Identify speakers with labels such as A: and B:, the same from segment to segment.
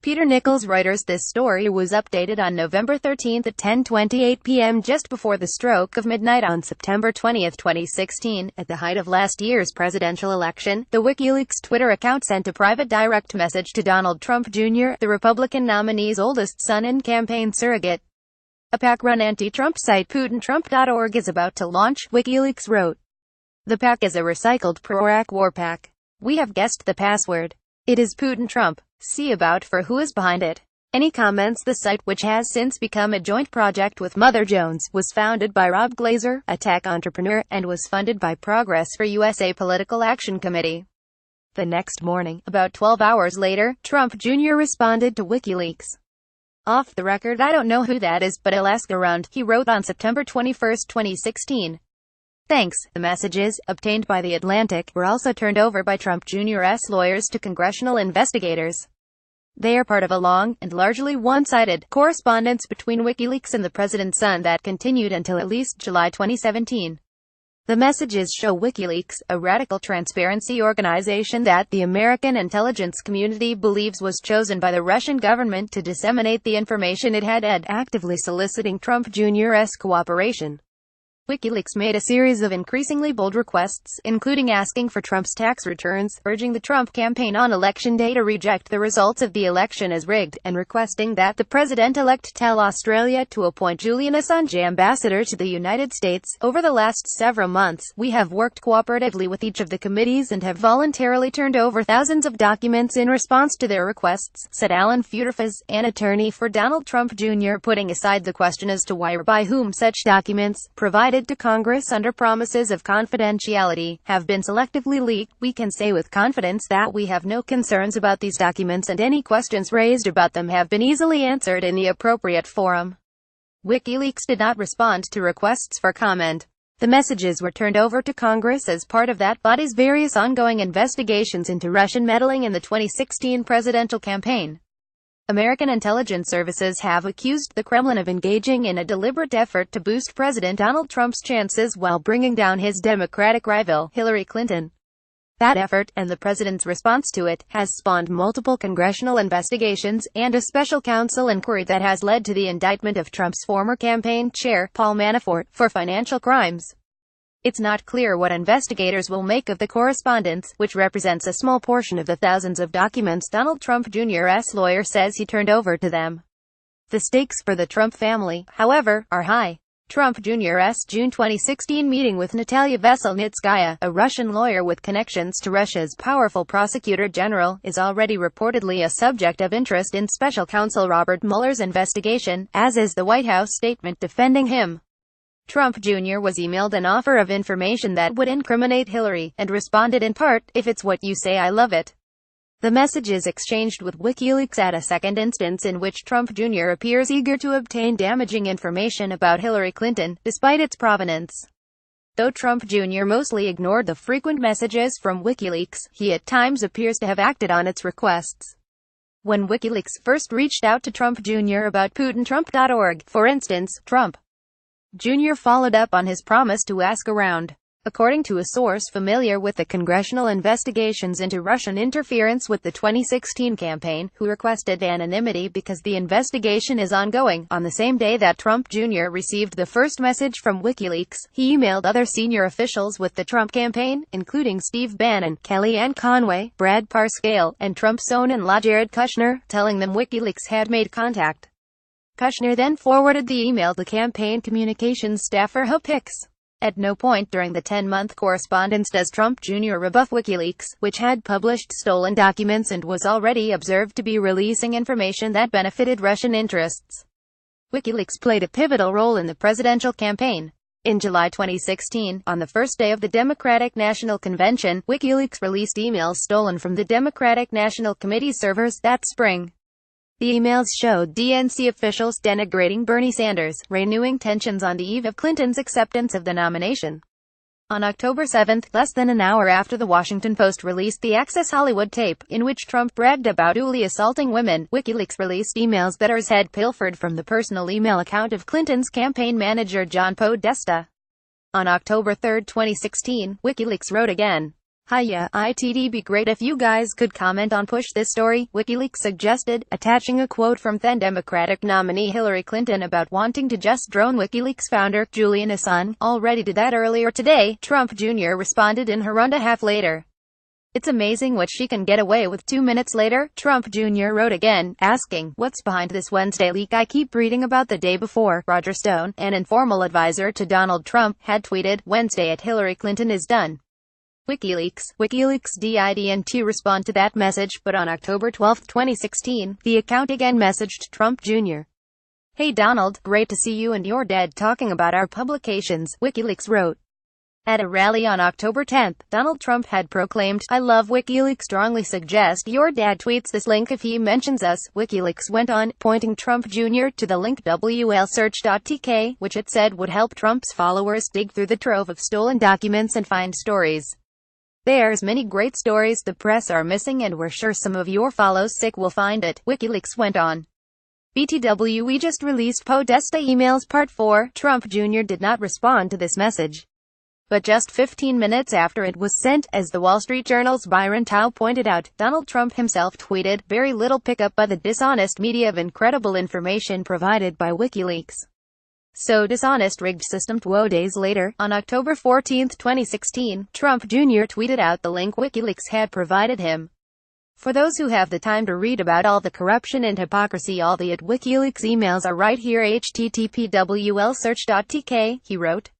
A: Peter Nichols Reuters. This story was updated on November 13 at 10:28 p.m. just before the stroke of midnight on September 20, 2016. At the height of last year's presidential election, the WikiLeaks Twitter account sent a private direct message to Donald Trump Jr., the Republican nominee's oldest son and campaign surrogate. A PAC-run anti-Trump site, PutinTrump.org, is about to launch, WikiLeaks wrote. The PAC is a recycled pro-Iraq war PAC. We have guessed the password. It is Putin Trump. See about for who is behind it. Any comments? The site, which has since become a joint project with Mother Jones, was founded by Rob Glazer, a tech entrepreneur, and was funded by Progress for USA Political Action Committee. The next morning, about 12 hours later, Trump Jr. responded to WikiLeaks. Off the record, I don't know who that is, but I'll ask around, he wrote on September 21, 2016. Thanks. The messages, obtained by The Atlantic, were also turned over by Trump Jr.'s lawyers to congressional investigators. They are part of a long, and largely one-sided, correspondence between WikiLeaks and the president's son that continued until at least July 2017. The messages show WikiLeaks, a radical transparency organization that the American intelligence community believes was chosen by the Russian government to disseminate the information it had, actively soliciting Trump Jr.'s cooperation. WikiLeaks made a series of increasingly bold requests, including asking for Trump's tax returns, urging the Trump campaign on Election Day to reject the results of the election as rigged, and requesting that the president-elect tell Australia to appoint Julian Assange ambassador to the United States. Over the last several months, we have worked cooperatively with each of the committees and have voluntarily turned over thousands of documents in response to their requests, said Alan Futerfas, an attorney for Donald Trump Jr., putting aside the question as to why or by whom such documents, provided to Congress under promises of confidentiality, have been selectively leaked. We can say with confidence that we have no concerns about these documents, and any questions raised about them have been easily answered in the appropriate forum. WikiLeaks did not respond to requests for comment. The messages were turned over to Congress as part of that body's various ongoing investigations into Russian meddling in the 2016 presidential campaign. American intelligence services have accused the Kremlin of engaging in a deliberate effort to boost President Donald Trump's chances while bringing down his Democratic rival, Hillary Clinton. That effort, and the president's response to it, has spawned multiple congressional investigations, and a special counsel inquiry that has led to the indictment of Trump's former campaign chair, Paul Manafort, for financial crimes. It's not clear what investigators will make of the correspondence, which represents a small portion of the thousands of documents Donald Trump Jr.'s lawyer says he turned over to them. The stakes for the Trump family, however, are high. Trump Jr.'s June 2016 meeting with Natalia Veselnitskaya, a Russian lawyer with connections to Russia's powerful prosecutor general, is already reportedly a subject of interest in special counsel Robert Mueller's investigation, as is the White House statement defending him. Trump Jr. was emailed an offer of information that would incriminate Hillary, and responded in part, "If it's what you say, I love it." The messages exchanged with WikiLeaks add a second instance in which Trump Jr. appears eager to obtain damaging information about Hillary Clinton, despite its provenance. Though Trump Jr. mostly ignored the frequent messages from WikiLeaks, he at times appears to have acted on its requests. When WikiLeaks first reached out to Trump Jr. about PutinTrump.org, for instance, Trump Jr. followed up on his promise to ask around. According to a source familiar with the congressional investigations into Russian interference with the 2016 campaign, who requested anonymity because the investigation is ongoing, on the same day that Trump Jr. received the first message from WikiLeaks, he emailed other senior officials with the Trump campaign, including Steve Bannon, Kellyanne Conway, Brad Parscale, and Trump's son-in-law Jared Kushner, telling them WikiLeaks had made contact. Kushner then forwarded the email to campaign communications staffer Hope Hicks. At no point during the 10-month correspondence does Trump Jr. rebuff WikiLeaks, which had published stolen documents and was already observed to be releasing information that benefited Russian interests. WikiLeaks played a pivotal role in the presidential campaign. In July 2016, on the first day of the Democratic National Convention, WikiLeaks released emails stolen from the Democratic National Committee servers that spring. The emails showed DNC officials denigrating Bernie Sanders, renewing tensions on the eve of Clinton's acceptance of the nomination. On October 7, less than an hour after the Washington Post released the Access Hollywood tape, in which Trump bragged about duly assaulting women, WikiLeaks released emails that had pilfered from the personal email account of Clinton's campaign manager John Podesta. On October 3, 2016, WikiLeaks wrote again. Hiya, it'd be great if you guys could comment on push this story, WikiLeaks suggested, attaching a quote from then Democratic nominee Hillary Clinton about wanting to just drone WikiLeaks founder, Julian Assange. Already did that earlier today, Trump Jr. responded in her half later. It's amazing what she can get away with. 2 minutes later, Trump Jr. wrote again, asking, "What's behind this Wednesday leak I keep reading about?" The day before, Roger Stone, an informal advisor to Donald Trump, had tweeted, "Wednesday at Hillary Clinton is done." WikiLeaks didn't respond to that message, but on October 12, 2016, the account again messaged Trump Jr. "Hey Donald, great to see you and your dad talking about our publications," WikiLeaks wrote. At a rally on October 10, Donald Trump had proclaimed, "I love WikiLeaks, strongly suggest your dad tweets this link if he mentions us." WikiLeaks went on, pointing Trump Jr. to the link wikileaksUs, which it said would help Trump's followers dig through the trove of stolen documents and find stories. "There's many great stories the press are missing and we're sure some of your follows sick will find it," WikiLeaks went on. BTW, we just released Podesta emails part 4. Trump Jr. did not respond to this message. But just 15 minutes after it was sent, as the Wall Street Journal's Byron Tao pointed out, Donald Trump himself tweeted, "Very little pickup by the dishonest media of incredible information provided by WikiLeaks. So dishonest, rigged system." 2 days later, on October 14, 2016, Trump Jr. tweeted out the link WikiLeaks had provided him. "For those who have the time to read about all the corruption and hypocrisy, all the WikiLeaks emails are right here, http://wikileaksUs.tk," he wrote.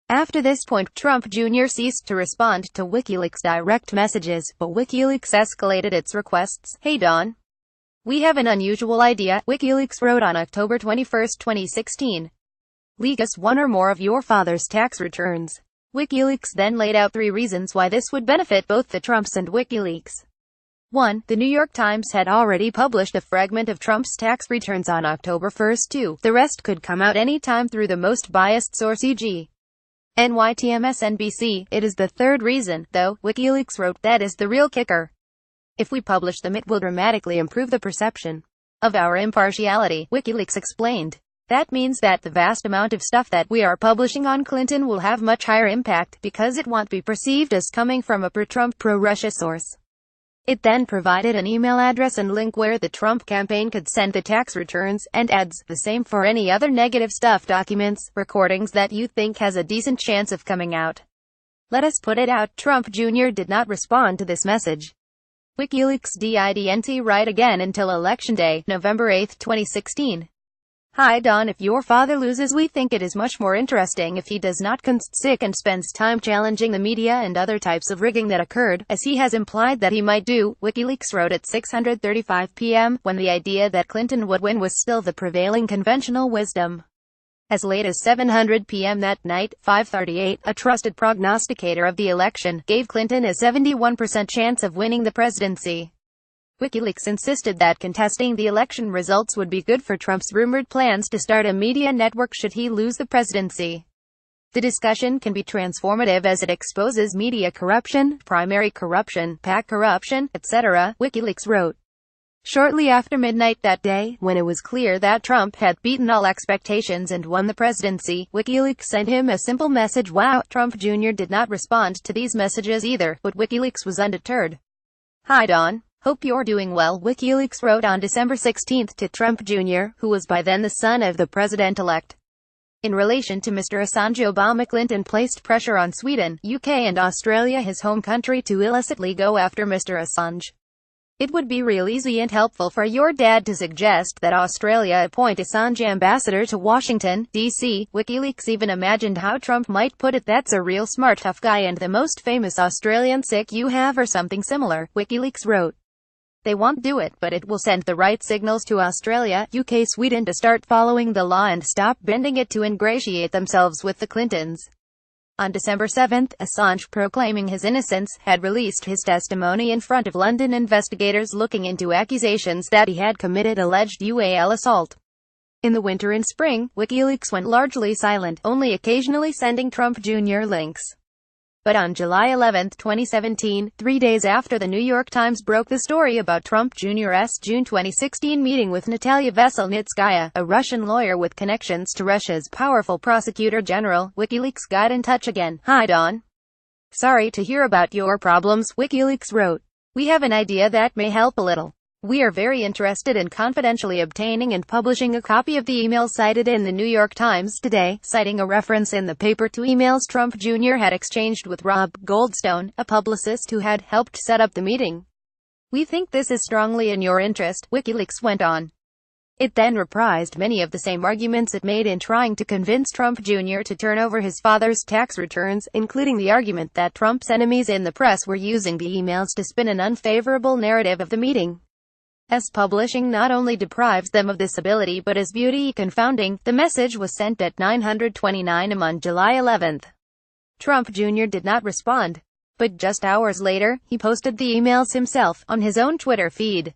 A: After this point, Trump Jr. ceased to respond to WikiLeaks' direct messages, but WikiLeaks escalated its requests. "Hey Don. We have an unusual idea," WikiLeaks wrote on October 21, 2016. "Leak us one or more of your father's tax returns." WikiLeaks then laid out 3 reasons why this would benefit both the Trumps and WikiLeaks. 1. The New York Times had already published a fragment of Trump's tax returns on October 1. 2. The rest could come out any time through the most biased source, e.g. NYT/MSNBC. It is the 3rd reason, though, WikiLeaks wrote, that is the real kicker. If we publish them, it will dramatically improve the perception of our impartiality, WikiLeaks explained. That means that the vast amount of stuff that we are publishing on Clinton will have much higher impact, because it won't be perceived as coming from a pro-Trump, pro-Russia source. It then provided an email address and link where the Trump campaign could send the tax returns, and adds, the same for any other negative stuff, documents, recordings that you think has a decent chance of coming out. Let us put it out. Trump Jr. did not respond to this message. WikiLeaks didn't write again until Election Day, November 8, 2016. "Hi Don, if your father loses, we think it is much more interesting if he does not sick and spends time challenging the media and other types of rigging that occurred, as he has implied that he might do," WikiLeaks wrote at 6:35 p.m., when the idea that Clinton would win was still the prevailing conventional wisdom. As late as 7:00 p.m. that night, 5:38, a trusted prognosticator of the election, gave Clinton a 71% chance of winning the presidency. WikiLeaks insisted that contesting the election results would be good for Trump's rumored plans to start a media network should he lose the presidency. The discussion can be transformative as it exposes media corruption, primary corruption, PAC corruption, etc., WikiLeaks wrote. Shortly after midnight that day, when it was clear that Trump had beaten all expectations and won the presidency, WikiLeaks sent him a simple message. Wow. Trump Jr. did not respond to these messages either, but WikiLeaks was undeterred. "Hi Don. Hope you're doing well," WikiLeaks wrote on December 16 to Trump Jr., who was by then the son of the president-elect. In relation to Mr. Assange, Obama Clinton placed pressure on Sweden, UK and Australia, his home country, to illicitly go after Mr. Assange. "It would be real easy and helpful for your dad to suggest that Australia appoint Assange ambassador to Washington, D.C. WikiLeaks even imagined how Trump might put it. "That's a real smart tough guy and the most famous Australian sick you have," or something similar, WikiLeaks wrote. "They won't do it, but it will send the right signals to Australia, UK, Sweden to start following the law and stop bending it to ingratiate themselves with the Clintons." On December 7, Assange, proclaiming his innocence, had released his testimony in front of London investigators looking into accusations that he had committed alleged UAL assault. In the winter and spring, WikiLeaks went largely silent, only occasionally sending Trump Jr. links. But on July 11, 2017, 3 days after the New York Times broke the story about Trump Jr.'s June 2016 meeting with Natalia Veselnitskaya, a Russian lawyer with connections to Russia's powerful prosecutor general, WikiLeaks got in touch again. "Hi Don. Sorry to hear about your problems, WikiLeaks wrote. We have an idea that may help a little. We are very interested in confidentially obtaining and publishing a copy of the email cited in the New York Times today, citing a reference in the paper to emails Trump Jr. had exchanged with Rob Goldstone, a publicist who had helped set up the meeting. We think this is strongly in your interest, WikiLeaks went on. It then reprised many of the same arguments it made in trying to convince Trump Jr. to turn over his father's tax returns, including the argument that Trump's enemies in the press were using the emails to spin an unfavorable narrative of the meeting. As publishing not only deprives them of this ability but is beauty confounding. The message was sent at 9:29 am on July 11. Trump Jr. did not respond. But just hours later, he posted the emails himself, on his own Twitter feed.